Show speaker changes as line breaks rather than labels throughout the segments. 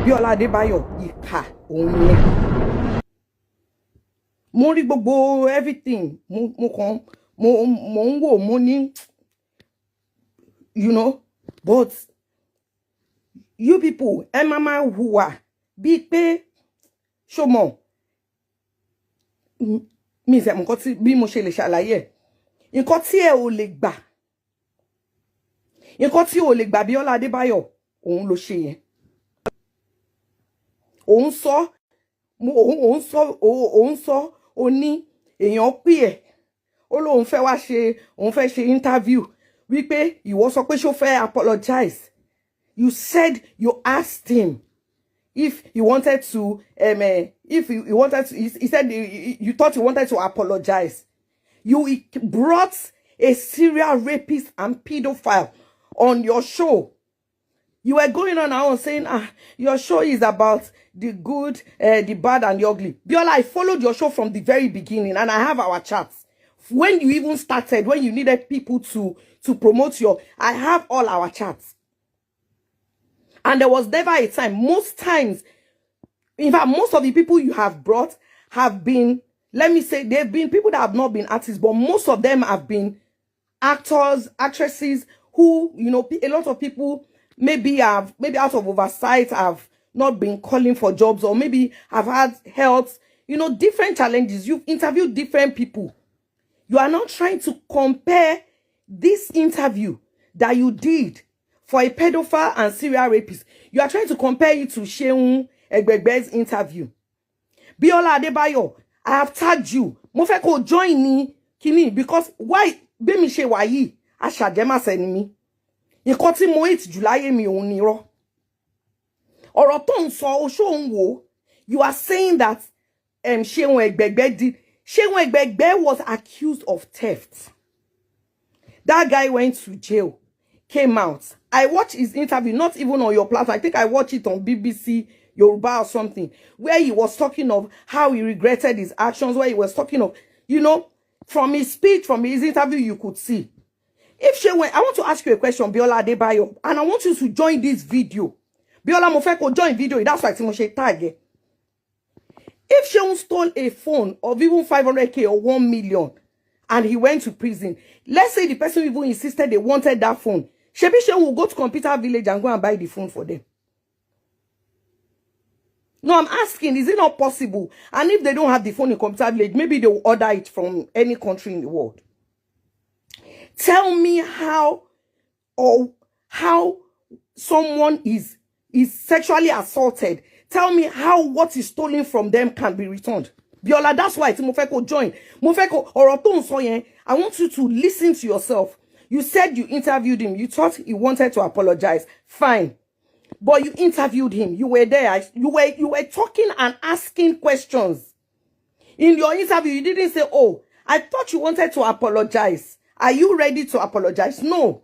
Biola Adebayo, ìkà òun ni. Mo rí gbogbo everything. Mo ń wò mo ní, you know, but you people, mama hùwà bí pé ṣọmọ mi ṣe nǹkan tí bí mo ṣe lè ṣàlàyé nǹkan tí ẹ ò lè gbà. Nǹkan tí ò lè gbà Biola Adebayo òun ló ṣe yẹn. Òun sọ ó ní èèyàn pè ẹ́ ó lóun fẹ́ wá ṣe òun fẹ́ ṣe interview wípé ìwọ sọ pé ṣó fẹ́ apologize. You said you asked him if he wanted to he said you thought he wanted to apologize. You brought a serial rapist and pedophile on your show. You were going on and on saying, your show is about the good, the bad, and the ugly. Biola, I followed your show from the very beginning, and I have our chats. When you even started, when you needed people to promote I have all our chats. And there was never a time, most times, in fact, most of the people you have brought have been, let me say, they've been people that have not been artists, but most of them have been actors, actresses, who, you know, a lot of people maybe out of oversight have not been calling for jobs, or maybe have had health, you know, different challenges. You've interviewed different people. You are not trying to compare this interview that you did for a pedophile and serial rapist. You are trying to compare it to Seun Egbegbe's interview. Biola Adebayo, I have tagged you. Mo fẹ́ kó join ni kini, because why be mi ṣe wà yìí aṣàjẹmá sẹ́ni mi. Nǹkan tí mo hate jù láyé mi òun ni irọ́. Ọ̀rọ̀ tó ń sọ oṣó ń wò. You are saying that Seun Egbegbe did. Seun Egbegbe was accused of theft. That guy went to jail, came out. I watched his interview, not even on your platform. I think I watched it on BBC Yoruba or something, where he was talking of how he regretted his actions, where he was talking of, you know, from his speech, from his interview, you could see. If Seun, I want to ask you a question, Biola Adebayo, and I want you to join this video. Biola mo fẹ́ kó join video, that's why mo ṣe tag. If Seun stole a phone of even 500k or 1 million and he went to prison, let's say the person even insisted they wanted that phone, Shebi Seun will go to Computer Village and go and buy the phone for them. No, I'm asking, is it not possible? And if they don't have the phone in Computer Village, maybe they will order it from any country in the world. Tell me how someone is sexually assaulted. Tell me how what is stolen from them can be returned. Biola, that's why mo fẹ́ kó join. Mo fẹ́ kó ọ̀rọ̀ tó ń sọ yẹn. I want you to listen to yourself. You said you interviewed him. You thought he wanted to apologize. Fine. But you interviewed him. You were there. You were talking and asking questions. In your interview, you didn't say, oh, I thought you wanted to apologize. Are you ready to apologize? No.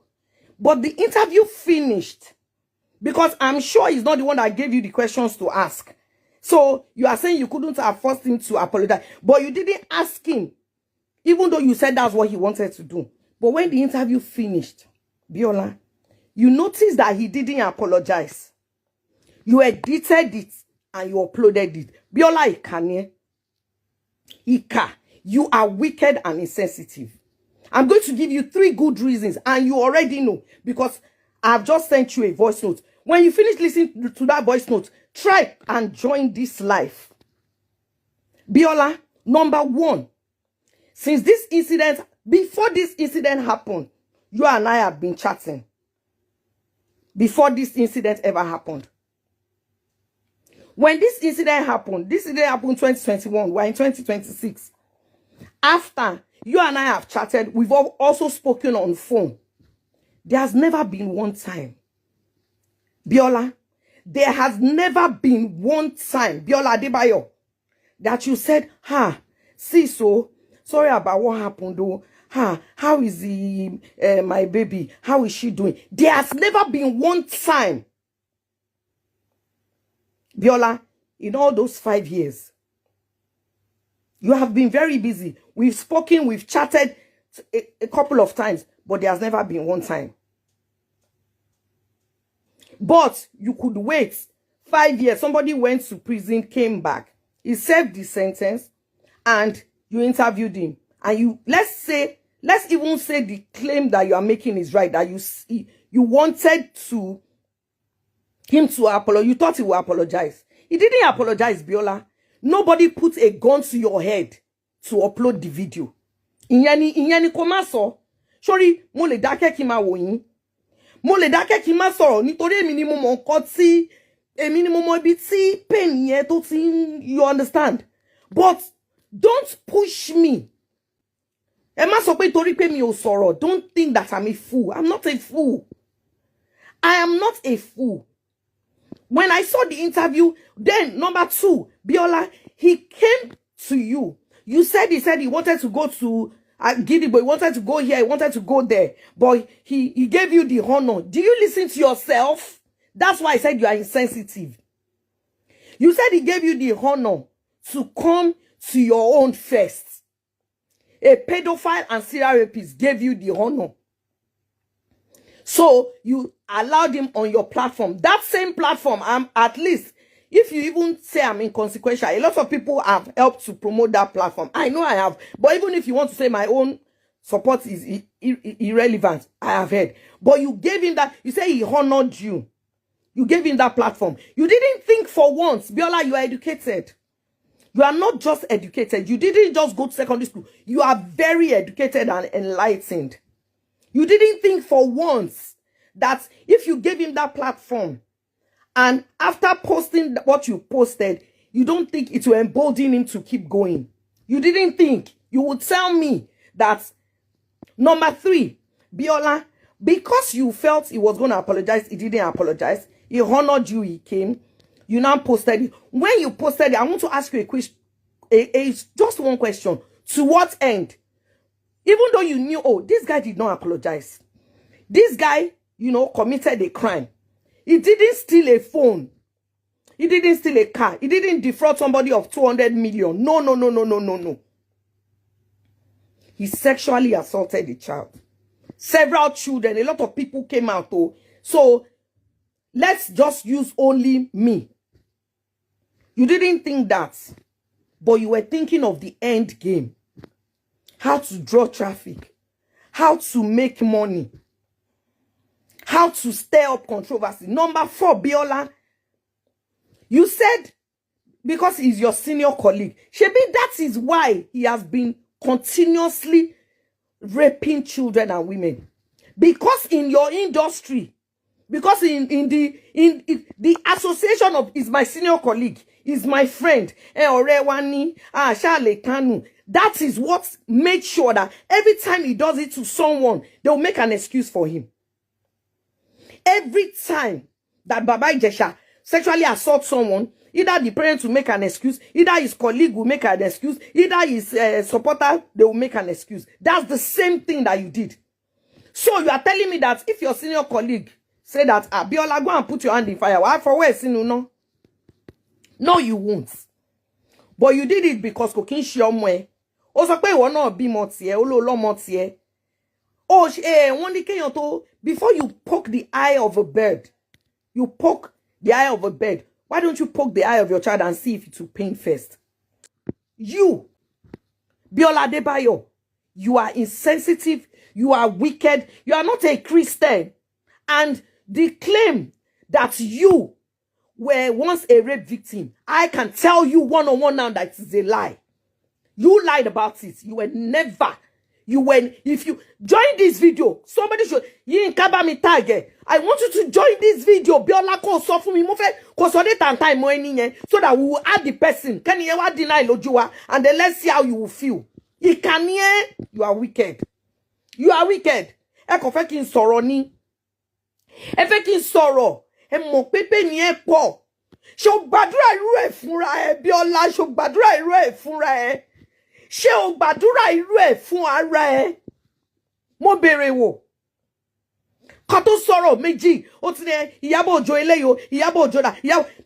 But the interview finished. Because I'm sure he's not the one that gave you the questions to ask. So you are saying you couldn't have forced him to apologize. But you didn't ask him. Even though you said that's what he wanted to do. But when the interview finished, Biola, you noticed that he didn't apologize. You edited it and you uploaded it. Biola Ikanye. Ika. You are wicked and insensitive. I'm going to give you 3 good reasons, and you already know, because I've just sent you a voice note. When you finish listening to that voice note, try and join this live. Biola, number 1, since this incident, before this incident happened, you and I have been chatting. Before this incident ever happened. When this incident happened 2021, we're in 2026. After you and I have chatted, we've also spoken on phone. There has never been one time, Biola, there has never been one time, Biola Adebayo, that you said, see, so sorry about what happened, though. How is my baby? How is she doing? There has never been one time, Biola, in all those 5 years. You have been very busy. We've spoken, we've chatted a couple of times, but there has never been one time. But you could wait 5 years, somebody went to prison, came back. He served the sentence, and you interviewed him. And you, let's even say the claim that you are making is right, that you wanted him to apologize. You thought he would apologize. He didn't apologize, Biola. Nobody put a gun to your head to upload the video. Inyani komaso. Sorry, mo le dákẹ́ kí ma wò yín. Mo le dákẹ́ kí ma sọ̀rọ̀ nítorí èmi ni mo mọ nǹkan tí èmi ni mo mọ ibi tí pain yẹn tó ti, you understand? But don't push me. Ẹ má sọ pé torí pé mi ò sọ̀rọ̀. Don't think that I'm a fool. I'm not a fool. I am not a fool. When I saw the interview, then number 2, Biola, he came to you. You said he wanted to go to Gidi, but he wanted to go here, he wanted to go there. But he gave you the honor. Do you listen to yourself? That's why I said you are insensitive. You said he gave you the honor to come to your own first. A pedophile and serial rapist gave you the honor. So you allowed him on your platform. That same platform, at least, if you even say I'm inconsequential, a lot of people have helped to promote that platform. I know I have. But even if you want to say my own support is irrelevant, I have heard. But you gave him that, you say he honored you. You gave him that platform. You didn't think for once, Biola, you are educated. You are not just educated. You didn't just go to secondary school. You are very educated and enlightened. You didn't think for once that if you gave him that platform, and after posting what you posted, you don't think it will embolden him to keep going. You didn't think. You would tell me that. Number 3, Biola, because you felt he was going to apologize, he didn't apologize. He honored you, he came. You now posted it. When you posted it, I want to ask you a question. Just one question. To what end? Even though you knew, oh, this guy did not apologize. This guy, committed a crime. He didn't steal a phone. He didn't steal a car. He didn't defraud somebody of 200 million. No. He sexually assaulted a child. Several children, a lot of people came out. Oh. So, let's just use only me. You didn't think that. But you were thinking of the end game. How to draw traffic. How to make money. How to stir up controversy. Number 4, Biola. You said, because he's your senior colleague. Shebi, that is why he has been continuously raping children and women. Because in your industry, because in the association of, is my senior colleague, is my friend, that is what made sure that every time he does it to someone, they'll make an excuse for him. Every time that Baba Ijesha sexually assaults someone, either the parents will make an excuse, either his colleague will make an excuse, either his supporter, they will make an excuse. That's the same thing that you did. So you are telling me that if your senior colleague say that, Abiola, go and put your hand in fire, why for where sinu no? No, you won't. But you did it because kokin shiomwe. O sọ pé ìwọ náà bímọ tiẹ̀, ó lọ lọ́mọ tiẹ̀. Oh, wọ́n ní kéèyàn tó, before you poke the eye of a bird, you poke the eye of a bird. Why don't you poke the eye of your child and see if it will pain first? You, Biola Adebayo, you are insensitive, you are wicked, you are not a Christian. And the claim that you were once a rape victim, I can tell you one-on-one now that it is a lie. You lied about it. You were never. You were, if you join this video, somebody should, I want you to join this video. Biola ko sọ fún mi mo fẹ́ ko sọ date and time mo ẹni yẹn so that we will add the person. Can you ever deny lójú and then let's see how you will feel. You are wicked. You are wicked. Ẹ kò fẹ́ kí n sọ̀rọ̀ ni. Ẹ fẹ́ kí n sọ̀rọ̀. Ẹ mọ̀ pé pain yẹn pọ̀. Ṣé o gbàdúrà irú ẹ̀ fúnra ẹ Biola, ṣé o gbàdúrà irú ẹ̀ fúnra ẹ. Ṣé o gbàdúrà irú ẹ̀ fún ara ẹ. Mo béèrè wò. Kan tó sọ̀rọ̀ méjì, ó ti ní Ìyábọ̀ Òjó eléyò, Ìyábọ̀ Òjó dà.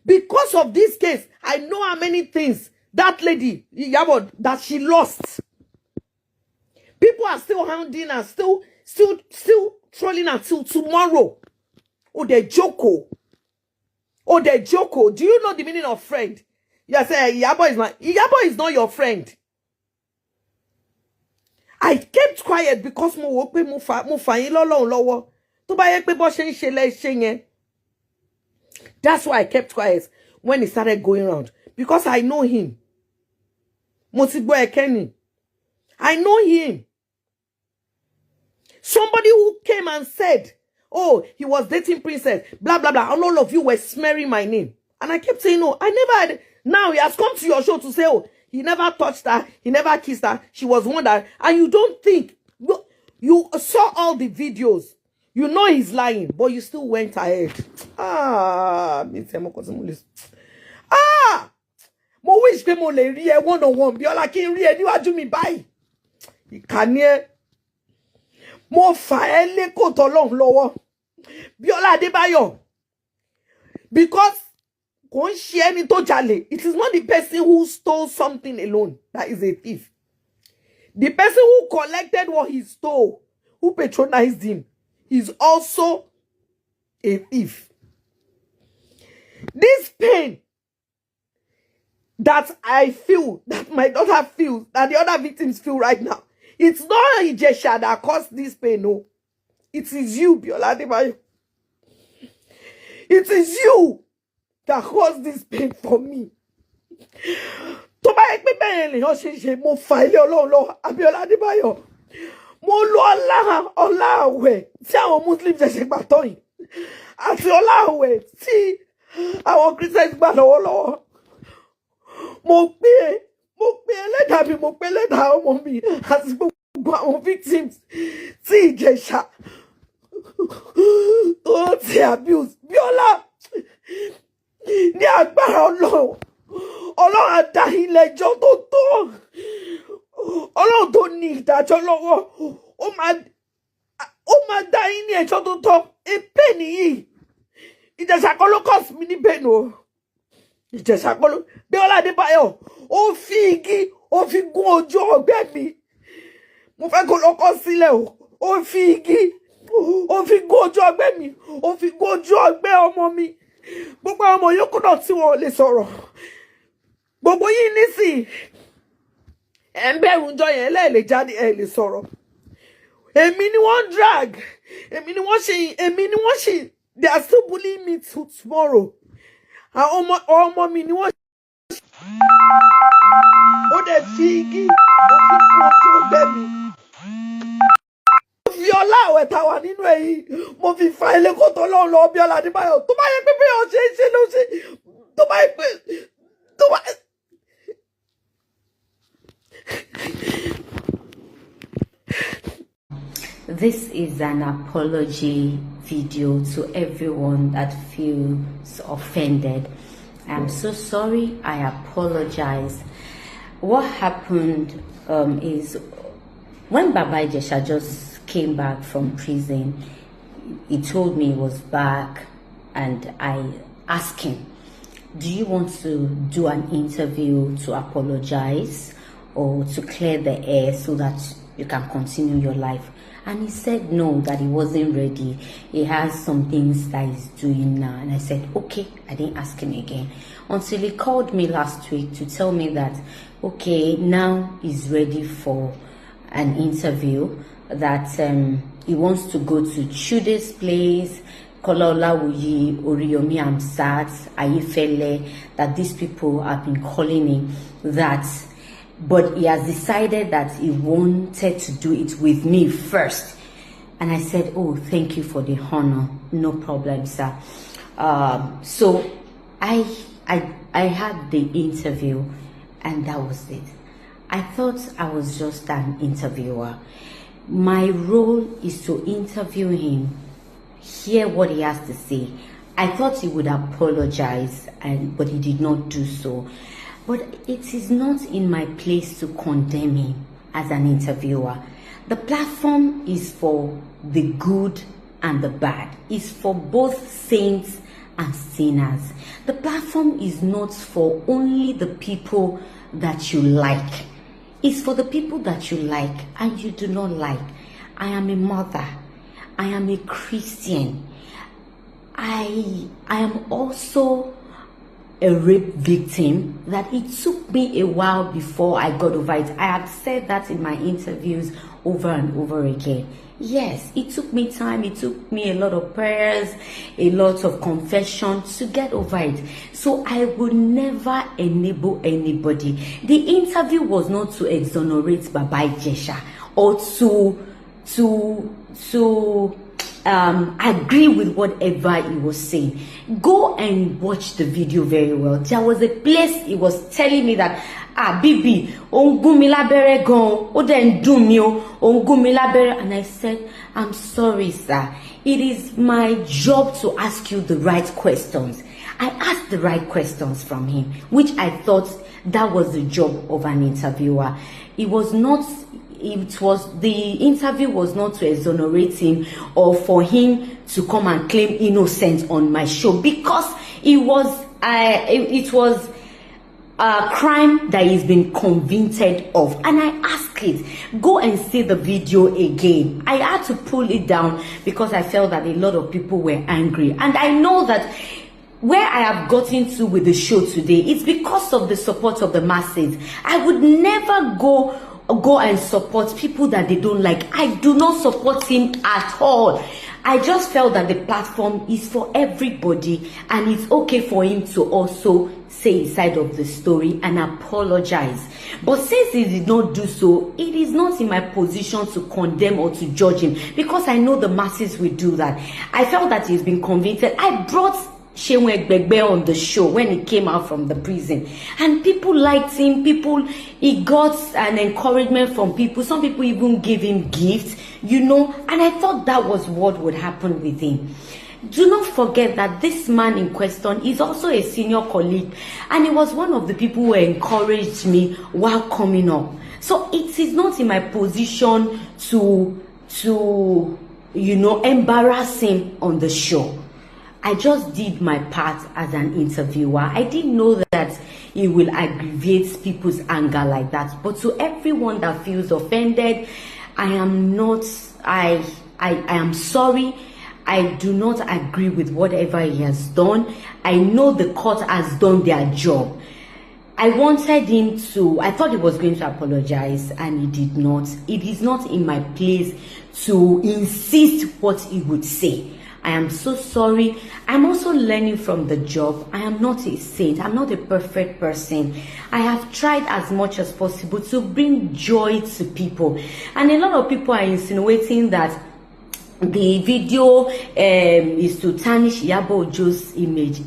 Because of this case, I know how many things that lady, Ìyábọ̀, that she lost. People are still hounding and still trolling until tomorrow. Oh, they joke. Oh, the Joko. Do you know the meaning of friend? You say Iyabo is not your friend. I kept quiet because mo wo pe mo fa yin lọ́lọ́run lọ́wọ́. Tó bá yẹ pé bó ṣe ń ṣe lẹ ṣe yẹn. That's why I kept quiet when he started going around, because I know him. Mo ti gbọ́ Ekeni. I know him. Somebody who came and said, oh, he was dating Princess, blah, blah, blah. And all of you were smearing my name. And I kept saying, no, I never had. Now he has come to your show to say, oh, he never touched her. He never kissed her. She was one that. And you don't think. You saw all the videos. You know he's lying. But you still went ahead. Ah. Mo wish pé mo lè rí ẹ one on one. Biola kí n rí ẹ níwájú mi báyìí. Ìkànnì ẹ. Mo fà ẹ́ lé kòtò Ọlọ́run lọ́wọ́. Biola Adebayo. Because kò ń ṣe ẹni tó jalè. It is not the person who stole something alone that is a thief. The person who collected what he stole, who patronized him, is also a thief. This pain that I feel, that my daughter feels, that the other victims feel right now, it's not Ijesha that caused this pain, no. It is you, Biola Adebayo. It is you that caused this pain for me. Tó bá yẹ pé bẹ́ẹ̀ lèèyàn ṣe mo fà ilé Ọlọ́run lọ, Abiola Adebayo. Mo lo ọlá àwẹ̀ tí àwọn Muslims ṣẹ̀ṣẹ̀ gbà tán yìí. Àti ọlá àwẹ̀ tí àwọn Christians gbà lọ́wọ́lọ́wọ́. Mo pe ẹlẹ́dàá mi, mo pe ẹlẹ́dàá ọmọ mi àti gbogbo àwọn victims tí Ìjẹ̀ṣà tó ti abuse. Biola, ní agbára Ọlọ́run, Ọlọ́run á dá yín lẹ́jọ́ tó tó. Ọlọ́run tó ní ìdájọ́ lọ́wọ́, ó máa dá yín ní ẹjọ́ tó tó. Èpè nìyí. Ìjẹ̀ṣà kọ́ ló cause mi ní pain o. Ìjẹ̀ṣà kọ́ ló. Biola Adebayo, ó fi igi, ó fi gún ojú ọgbẹ́ mi. Mo fẹ́ kó lọ kọ sílẹ̀ o. Ó fi igi, ó fi gún ojú ọgbẹ́ mi. Ó fi gún ojú ọgbẹ́ ọmọ mi. Gbogbo ọmọ yòókù náà tí wọn ò lè sọ̀rọ̀. Gbogbo yín nísìn. Ẹ ń bẹ̀rù ńjọ́ yẹn lè jáde ẹ lè sọ̀rọ̀. Èmi ni wọ́n drag. Èmi ni wọ́n ṣe. They are still bullying me till tomorrow. Àwọn ọmọ mi ni wọ́n ṣe. Ó dẹ̀ fi igi, ó fi kún ojú ọgbẹ́ mi. Mo fi ọlá àwẹ̀ tá wà nínú èyí. Mo fi fa ilé kòtò Ọlọ́run lọ Biola Adebayo. Tó bá yẹ pé bí o ṣe ló ṣe. Tó bá yẹ pé.
This is an apology video to everyone that feels offended. I'm so sorry. I apologize. What happened is when Baba Ijesha just came back from prison, he told me he was back, and I asked him, do you want to do an interview to apologize or to clear the air so that you can continue your life? And he said no, that he wasn't ready. He has some things that he's doing now. And I said, okay. I didn't ask him again until he called me last week to tell me that, okay, now he's ready for an interview, that he wants to go to Chude's place, Kololawuyi, Oriyomi Amsat, Ayefele, that these people have been calling him, that but he has decided that he wanted to do it with me first. And I said, oh, thank you for the honor. No problem, sir. So I had the interview, and that was it. I thought I was just an interviewer. My role is to interview him, hear what he has to say. I thought he would apologize, but he did not do so. But it is not in my place to condemn him as an interviewer. The platform is for the good and the bad. It's for both saints and sinners. The platform is not for only the people that you like. It's for the people that you like and you do not like. I am a mother. I am a Christian. I am also a rape victim, that it took me a while before I got over it. I have said that in my interviews over and over again. Yes, it took me time. It took me a lot of prayers, a lot of confession to get over it. So I would never enable anybody. The interview was not to exonerate Baba Ijesha or to agree with whatever he was saying. Go and watch the video very well. There was a place he was telling me that Bibi, ongumi labere gan, o den do mi o, ongumi labere, and I said, I'm sorry, sir. It is my job to ask you the right questions. I asked the right questions from him, which I thought that was the job of an interviewer. The interview was not to exonerate him or for him to come and claim innocence on my show, because it was a crime that he's been convicted of. And I asked it, go and see the video again. I had to pull it down because I felt that a lot of people were angry. And I know that where I have gotten to with the show today, it's because of the support of the masses. I would never go and support people that they don't like. I do not support him at all. I just felt that the platform is for everybody, and it's okay for him to also say his side of the story and apologize. But since he did not do so, it is not in my position to condemn or to judge him, because I know the masses will do that. I felt that he's been convicted. I brought Shewe Gbegbe on the show when he came out from the prison, and people liked him. He got an encouragement from people. Some people even gave him gifts, and I thought that was what would happen with him. Do not forget that this man in question is also a senior colleague, and he was one of the people who encouraged me while coming up. So it is not in my position to embarrass him on the show. I just did my part as an interviewer. I didn't know that it will aggravate people's anger like that. But to everyone that feels offended, I am sorry. I do not agree with whatever he has done. I know the court has done their job. I wanted him to, I thought he was going to apologize, and he did not. It is not in my place to insist what he would say. I am so sorry. I'm also learning from the job. I am not a saint. I'm not a perfect person. I have tried as much as possible to bring joy to people. And a lot of people are insinuating that the video is to tarnish Iyabo Ojo's image.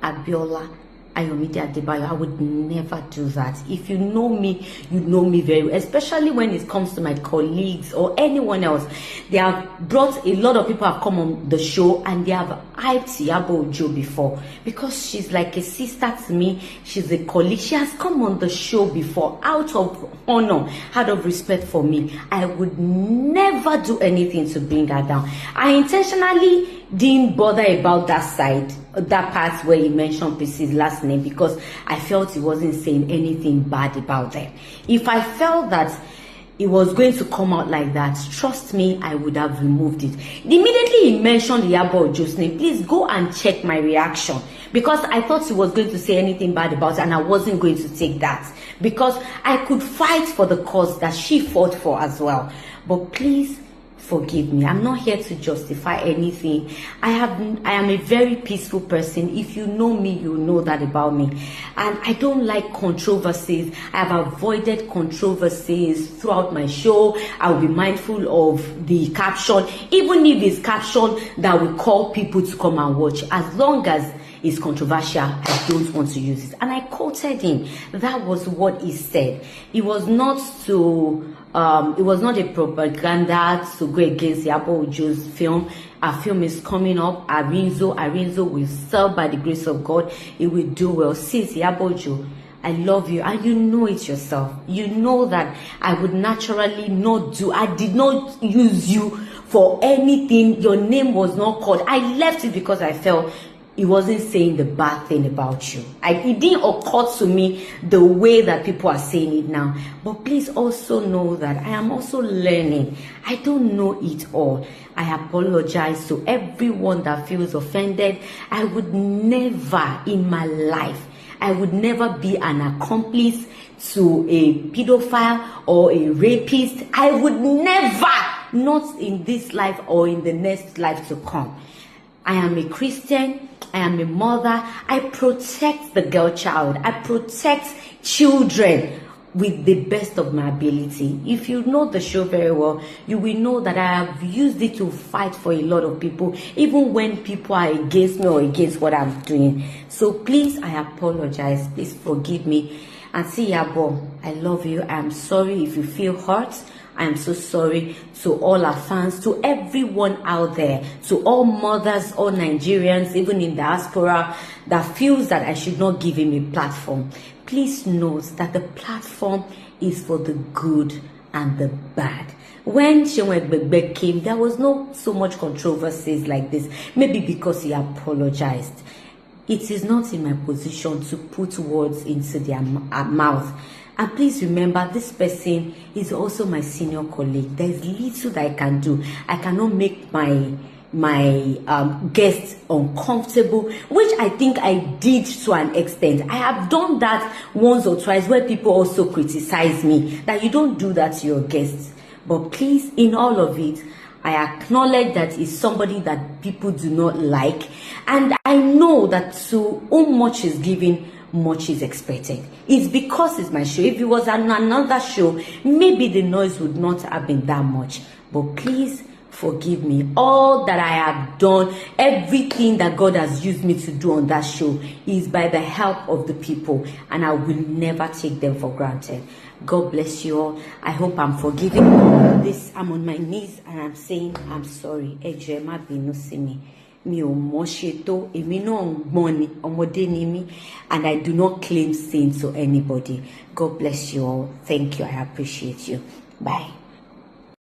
Abiola Adebayo, I would never do that. If you know me, you know me very well, especially when it comes to my colleagues or anyone else. They have brought, a lot of people have come on the show and they have hyped Iyabo Ojo before, because she's like a sister to me. She's a colleague. She has come on the show before out of honor, out of respect for me. I would never do anything to bring her down. I intentionally didn't bother about that side, that part where he mentioned Pis's last name, because I felt he wasn't saying anything bad about them. If I felt that it was going to come out like that, trust me, I would have removed it. Immediately he mentioned Iyabo Ojo's name, please go and check my reaction, because I thought he was going to say anything bad about it, and I wasn't going to take that, because I could fight for the cause that she fought for as well. But please forgive me. I'm not here to justify anything. I am a very peaceful person. If you know me, you know that about me. And I don't like controversies. I have avoided controversies throughout my show. I'll be mindful of the caption, even if it's caption that will call people to come and watch. As long as it's controversial, I don't want to use it. And I quoted him. That was what he said. It was not a propaganda to go against Iyabo Ojo's film. Our film is coming up. Arinzo will sell by the grace of God. It will do well. Since Iyabo Ojo, I love you, and you know it yourself. You know that I would naturally not do. I did not use you for anything. Your name was not called. I left it because I felt he wasn't saying the bad thing about you. It didn't occur to me the way that people are saying it now. But please also know that I am also learning. I don't know it all. I apologize to everyone that feels offended. I would never in my life, I would never be an accomplice to a pedophile or a rapist. I would never, not in this life or in the next life to come. I am a Christian. I am a mother. I protect the girl child. I protect children with the best of my ability. If you know the show very well, you will know that I have used it to fight for a lot of people, even when people are against me or against what I'm doing. So please, I apologize. Please forgive me. And see, Yabo, I love you. I am sorry if you feel hurt. I am so sorry to all our fans, to everyone out there, to all mothers, all Nigerians, even in diaspora, that feels that I should not give him a platform. Please note that the platform is for the good and the bad. When Shewegbegbe came, there was not so much controversies like this, maybe because he apologized. It is not in my position to put words into their mouth. And please remember, this person is also my senior colleague. There is little that I can do. I cannot make my guests uncomfortable, which I think I did to an extent. I have done that once or twice where people also criticize me that you don't do that to your guests. But please, in all of it, I acknowledge that it's somebody that people do not like. And I know that to whom much is given, much is expected. It's because it's my show. If it was another show, maybe the noise would not have been that much. But please forgive me. All that I have done, everything that God has used me to do on that show is by the help of the people, and I will never take them for granted. God bless you all. I hope I'm forgiving this. I'm on my knees and I'm saying I'm sorry. Ejema binu simi. Mi o mo seto, emi na gbon ni, ọmọdé ni mi, and I do not claim sin to anybody. God bless you all. Thank you. I appreciate you. Bye.